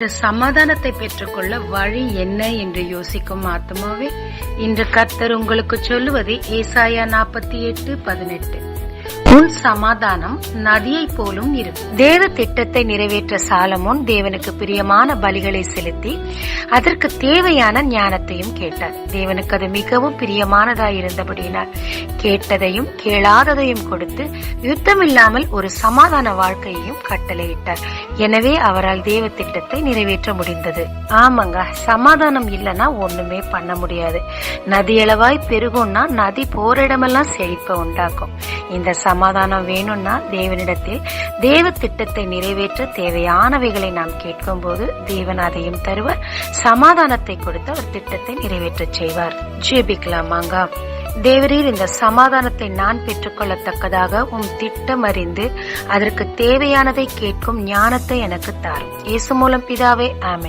இந்த சமாதானத்தை பெற்றுக்கொள்ள வழி என்ன என்று யோசிக்கும் ஆத்மாவே, இன்று கர்த்தர் உங்களுக்கு சொல்லுவது ஏசாயா 48:18. உன் சமாதானம் நதியை போலும் இருக்கும். தேவ திட்டத்தை நிறைவேற்ற சாலமோன் தேவனுக்கு பிரியமான பலிகளை செலுத்தி அதற்கு தேவையான ஞானத்தையும் கேட்டார். தேவனுக்கு அது மிகவும் பிரியமானதாயிருந்தபடியினால் கேட்டதையும் கேளாததையும் கொடுத்து யுத்தமில்லாமல் ஒரு சமாதான வாழ்க்கையையும் கட்டளையிட்டார். எனவே அவரால் தேவ திட்டத்தை நிறைவேற்ற முடிந்தது. ஆமாங்க, சமாதானம் இல்லைன்னா ஒண்ணுமே பண்ண முடியாது. நதியளவாய் பெருகும்னா நதி போற இடமெல்லாம் செழிப்ப உண்டாக்கும். இந்த சமாதானம் வேணும்னா தேவனிடத்தில் தேவ திட்டத்தை நிறைவேற்ற தேவையானவைகளை நாம் கேட்கும் போது தேவன் அதையும் தருவார். சமாதானத்தை கொடுத்து அவர் திட்டத்தை நிறைவேற்ற செய்வார். ஜெபிக்கலாமாங்க. தேவரீர், இந்த சமாதானத்தை நான் பெற்றுக்கொள்ளத்தக்கதாக உம் திட்டம் அறிந்து அதற்கு தேவையானதை கேட்கும் ஞானத்தை எனக்கு தாரும். இயேசு மூலம் பிதாவே, ஆமென்.